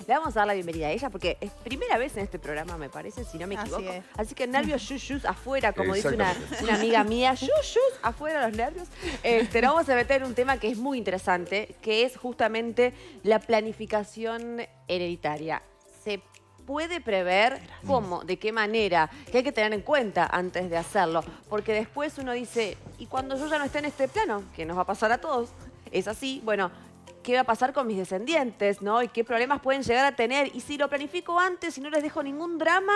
Le vamos a dar la bienvenida a ella porque es primera vez en este programa, me parece, si no me equivoco. Así que nervios yuyus afuera, como dice una amiga mía, yuyus afuera los nervios. Nos vamos a meter en un tema que es muy interesante, que es justamente la planificación hereditaria. ¿Se puede prever cómo, de qué manera, qué hay que tener en cuenta antes de hacerlo? Porque después uno dice, ¿y cuando yo ya no esté en este plano? ¿Qué nos va a pasar a todos? Es así, bueno, ¿qué va a pasar con mis descendientes, no? ¿Y qué problemas pueden llegar a tener? Y si lo planifico antes y no les dejo ningún drama,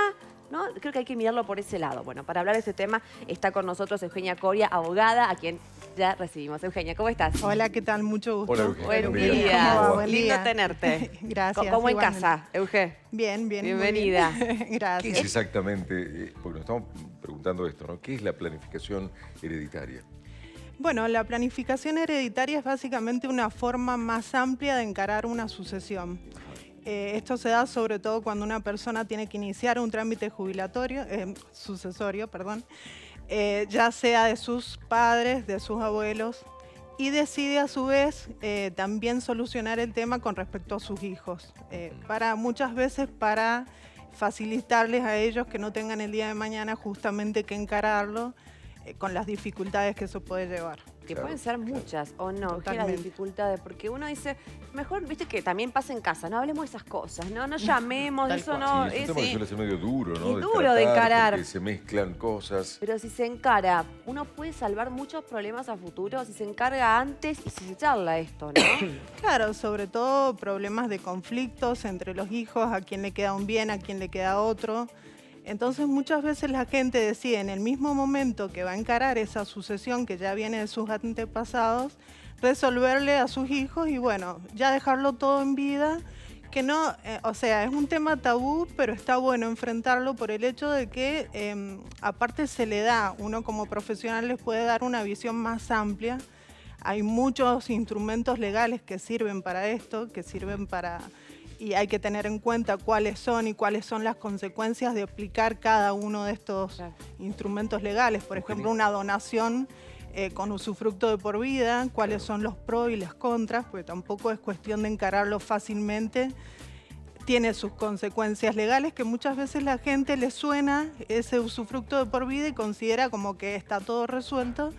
¿no? Creo que hay que mirarlo por ese lado. Bueno, para hablar de este tema está con nosotros Eugenia Coria, abogada, a quien ya recibimos. Eugenia, ¿cómo estás? Hola, ¿qué tal? Mucho gusto. Hola, Eugenia. Buen día. Buen día. Lindo tenerte. Gracias. ¿Cómo en igualmente. casa, Euge? Bien, bien. Bienvenida. Bien. Gracias. ¿Qué es exactamente, porque nos estamos preguntando esto, ¿no? ¿Qué es la planificación hereditaria? Bueno, la planificación hereditaria es básicamente una forma más amplia de encarar una sucesión. Esto se da sobre todo cuando una persona tiene que iniciar un trámite jubilatorio, sucesorio, perdón, ya sea de sus padres, de sus abuelos, y decide a su vez también solucionar el tema con respecto a sus hijos, muchas veces para facilitarles a ellos que no tengan el día de mañana justamente que encararlo con las dificultades que eso puede llevar. Que pueden ser muchas, ¿o no? Que las Totalmente. dificultades, porque uno dice, mejor, viste que también pasa en casa, no hablemos de esas cosas, no llamemos, eso no... Sí, es un tema que suele ser medio duro, ¿no? Es duro de encarar. Porque se mezclan cosas. Pero si se encara, uno puede salvar muchos problemas a futuro si se encarga antes y si se charla esto, ¿no? Claro, sobre todo problemas de conflictos entre los hijos, a quién le queda un bien, a quién le queda otro. Entonces muchas veces la gente decide en el mismo momento que va a encarar esa sucesión que ya viene de sus antepasados, resolverle a sus hijos y bueno, ya dejarlo todo en vida, que no, o sea, es un tema tabú, pero está bueno enfrentarlo por el hecho de que aparte se le da, uno como profesional les puede dar una visión más amplia. Hay muchos instrumentos legales que sirven para esto, y hay que tener en cuenta cuáles son las consecuencias de aplicar cada uno de estos instrumentos legales. Por ejemplo, una donación con usufructo de por vida, cuáles son los pros y las contras, porque tampoco es cuestión de encararlo fácilmente. Tiene sus consecuencias legales que muchas veces la gente le suena ese usufructo de por vida y considera como que está todo resuelto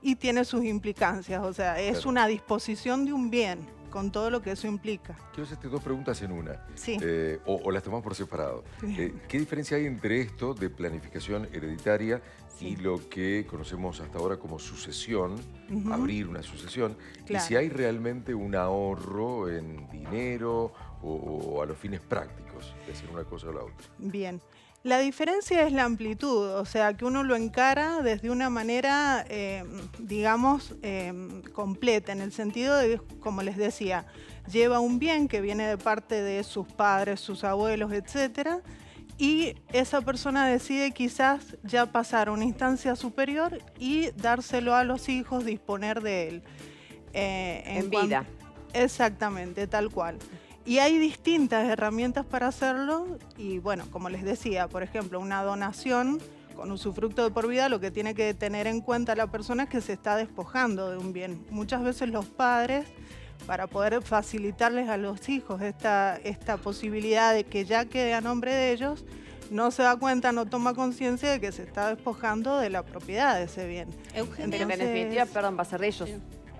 y tiene sus implicancias. O sea, es una disposición de un bien, con todo lo que eso implica. Quiero hacerte dos preguntas en una. Sí. O las tomamos por separado. ¿Qué diferencia hay entre esto de planificación hereditaria y lo que conocemos hasta ahora como sucesión, abrir una sucesión? Claro. Y si hay realmente un ahorro en dinero o a los fines prácticos de hacer una cosa o la otra. Bien. La diferencia es la amplitud, o sea, que uno lo encara desde una manera, digamos, completa, en el sentido de, como les decía, lleva un bien que viene de parte de sus padres, sus abuelos, etcétera, y esa persona decide quizás ya pasar a una instancia superior y dárselo a los hijos, disponer de él. En vida. Exactamente, tal cual. Y hay distintas herramientas para hacerlo y bueno, como les decía, por ejemplo, una donación con usufructo de por vida, lo que tiene que tener en cuenta la persona es que se está despojando de un bien. Muchas veces los padres, para poder facilitarles a los hijos esta posibilidad de que ya quede a nombre de ellos, no se da cuenta, no toma conciencia de que se está despojando de la propiedad de ese bien. Pero en definitiva, perdón, va a ser de ellos.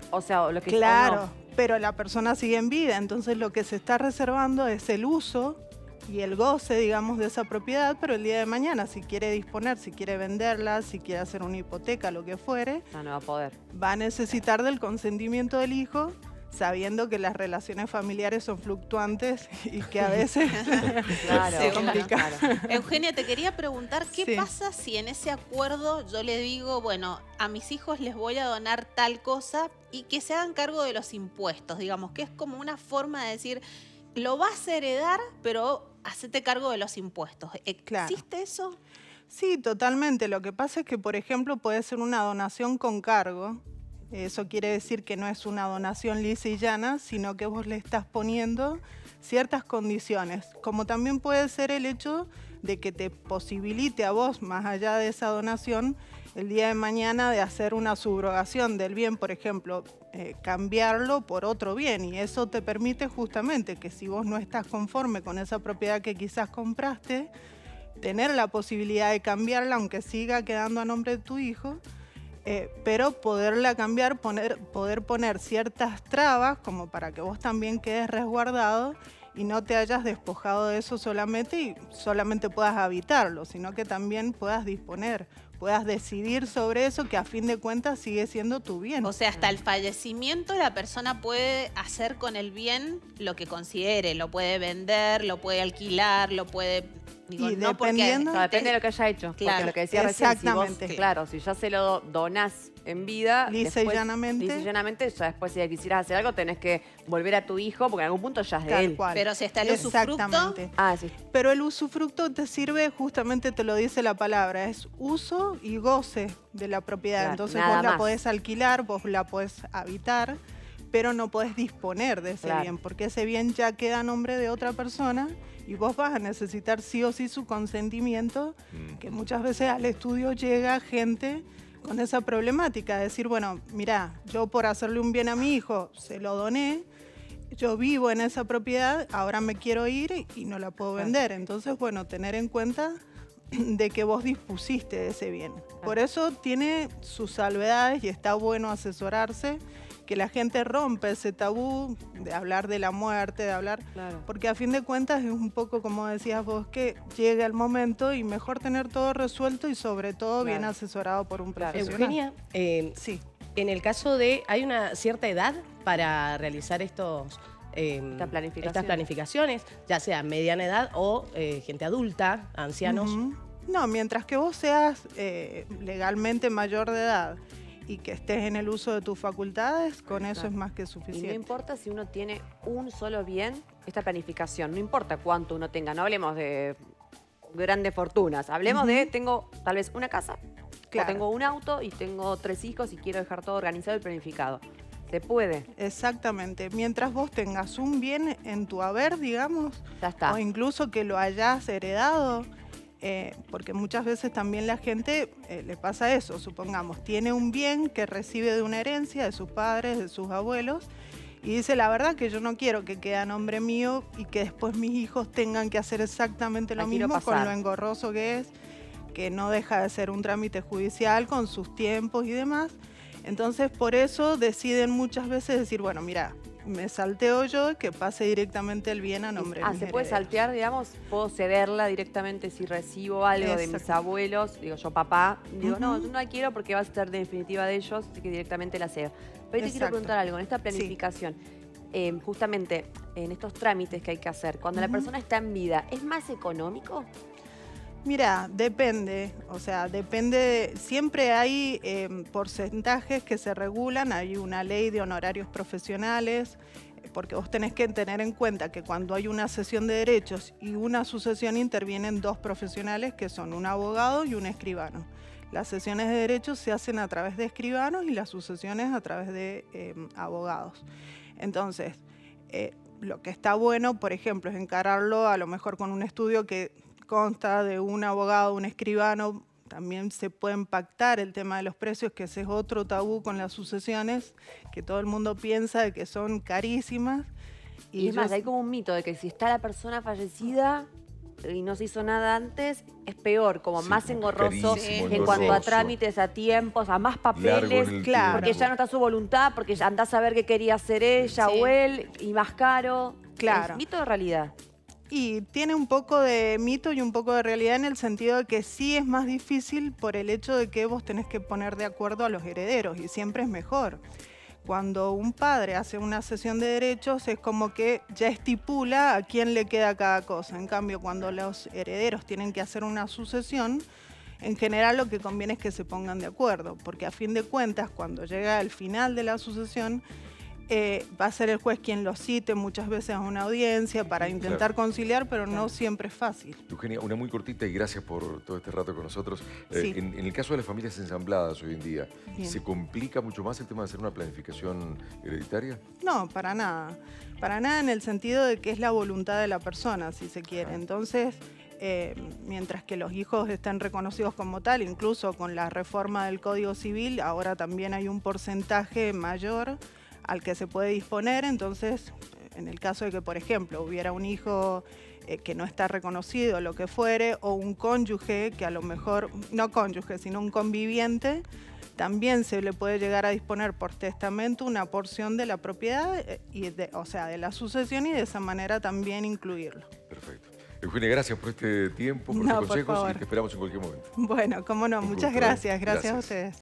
O sea, lo que... Claro, pero la persona sigue en vida, entonces lo que se está reservando es el uso y el goce, digamos, de esa propiedad, pero el día de mañana, si quiere disponer, si quiere venderla, si quiere hacer una hipoteca, lo que fuere, No va a poder. va a necesitar del consentimiento del hijo, sabiendo que las relaciones familiares son fluctuantes y que a veces se complica. Eugenia, te quería preguntar, ¿qué Sí. pasa si en ese acuerdo yo le digo, bueno, a mis hijos les voy a donar tal cosa y que se hagan cargo de los impuestos, digamos, que es como una forma de decir, lo vas a heredar, pero hacete cargo de los impuestos. ¿Existe eso? Sí, totalmente. Lo que pasa es que, por ejemplo, puede ser una donación con cargo. Eso quiere decir que no es una donación lisa y llana, sino que vos le estás poniendo ciertas condiciones. Como también puede ser el hecho de que te posibilite a vos, más allá de esa donación, el día de mañana de hacer una subrogación del bien, por ejemplo, cambiarlo por otro bien, y eso te permite justamente que si vos no estás conforme con esa propiedad que quizás compraste, tener la posibilidad de cambiarla aunque siga quedando a nombre de tu hijo, pero poderla cambiar, poder poner ciertas trabas como para que vos también quedes resguardado y no te hayas despojado de eso solamente y solamente puedas habitarlo, sino que también puedas disponer, puedas decidir sobre eso, que a fin de cuentas sigue siendo tu bien. O sea, hasta el fallecimiento la persona puede hacer con el bien lo que considere, lo puede vender, lo puede alquilar, lo puede... Digo, y no dependiendo... No, depende de lo que haya hecho. Claro, porque lo que decía recién, exactamente. Si vos, claro, si ya se lo donás en vida, lisa y llanamente, ya después si quisieras hacer algo tenés que volver a tu hijo porque en algún punto ya es de él. Cual. Pero si está el usufructo... Sí. Pero el usufructo te sirve, justamente te lo dice la palabra, es uso y goce de la propiedad. Claro, entonces vos la podés alquilar, vos la podés habitar, pero no podés disponer de ese bien, porque ese bien ya queda a nombre de otra persona y vos vas a necesitar sí o sí su consentimiento, que muchas veces al estudio llega gente con esa problemática, de decir, bueno, mirá, yo por hacerle un bien a mi hijo se lo doné, yo vivo en esa propiedad, ahora me quiero ir y no la puedo vender. Entonces, bueno, tener en cuenta de que vos dispusiste de ese bien. Por eso tiene sus salvedades y está bueno asesorarse, que la gente rompe ese tabú de hablar de la muerte, de hablar... Porque a fin de cuentas es un poco, como decías vos, que llega el momento y mejor tener todo resuelto y sobre todo bien asesorado por un profesional. Eugenia, sí. En el caso de... ¿Hay una cierta edad para realizar estas planificaciones, ya sea mediana edad o gente adulta, ancianos? No, mientras que vos seas legalmente mayor de edad y que estés en el uso de tus facultades, con eso es más que suficiente. Y no importa si uno tiene un solo bien, esta planificación, no importa cuánto uno tenga, no hablemos de grandes fortunas, hablemos de tengo tal vez una casa, o tengo un auto y tengo 3 hijos y quiero dejar todo organizado y planificado. Se puede. Exactamente. Mientras vos tengas un bien en tu haber, digamos, ya está. O incluso que lo hayas heredado, porque muchas veces también la gente le pasa eso, supongamos, tiene un bien que recibe de una herencia de sus padres, de sus abuelos, y dice, la verdad que yo no quiero que quede a nombre mío y que después mis hijos tengan que hacer exactamente lo mismo, con lo engorroso que es, que no deja de ser un trámite judicial con sus tiempos y demás. Entonces, por eso deciden muchas veces decir, bueno, mira, me salteo yo, que pase directamente el bien a nombre de mis ¿se puede herederos. saltear, digamos? ¿Puedo cederla directamente si recibo algo de mis abuelos? Digo, yo papá, digo, no, yo no la quiero porque va a ser de definitiva de ellos, así que directamente la cedo. Pero te quiero preguntar algo, en esta planificación, justamente en estos trámites que hay que hacer, cuando la persona está en vida, ¿es más económico? Mira, depende, o sea, depende, siempre hay porcentajes que se regulan, hay una ley de honorarios profesionales, porque vos tenés que tener en cuenta que cuando hay una cesión de derechos y una sucesión intervienen 2 profesionales que son un abogado y un escribano. Las cesiones de derechos se hacen a través de escribanos y las sucesiones a través de abogados. Entonces, lo que está bueno, por ejemplo, es encararlo a lo mejor con un estudio que consta de un abogado, un escribano. También se puede pactar el tema de los precios, que ese es otro tabú con las sucesiones, que todo el mundo piensa de que son carísimas. Y es más, hay como un mito de que si está la persona fallecida y no se hizo nada antes, es peor, como más engorroso en cuanto a trámites, a tiempos, a más papeles, porque ya no está su voluntad, porque ya andás a ver qué quería hacer ella o él, y más caro. ¿Es mito o realidad? Y tiene un poco de mito y un poco de realidad en el sentido de que sí es más difícil por el hecho de que vos tenés que poner de acuerdo a los herederos y siempre es mejor. Cuando un padre hace una cesión de derechos es como que ya estipula a quién le queda cada cosa. En cambio, cuando los herederos tienen que hacer una sucesión, en general lo que conviene es que se pongan de acuerdo, porque a fin de cuentas, cuando llega el final de la sucesión, va a ser el juez quien lo cite muchas veces a una audiencia para intentar conciliar, pero no siempre es fácil. Eugenia, una muy cortita y gracias por todo este rato con nosotros. En el caso de las familias ensambladas hoy en día, ¿se complica mucho más el tema de hacer una planificación hereditaria? No, para nada. Para nada, en el sentido de que es la voluntad de la persona, si se quiere. Entonces, mientras que los hijos están reconocidos como tal, incluso con la reforma del Código Civil, ahora también hay un porcentaje mayor al que se puede disponer. Entonces, en el caso de que, por ejemplo, hubiera un hijo que no está reconocido, lo que fuere, o un cónyuge que a lo mejor, no cónyuge, sino un conviviente, también se le puede llegar a disponer por testamento una porción de la propiedad, o sea, de la sucesión, y de esa manera también incluirlo. Perfecto. Eugenia, gracias por este tiempo, por tus consejos, y te esperamos en cualquier momento. Bueno, cómo no, muchas gracias. Gracias a ustedes.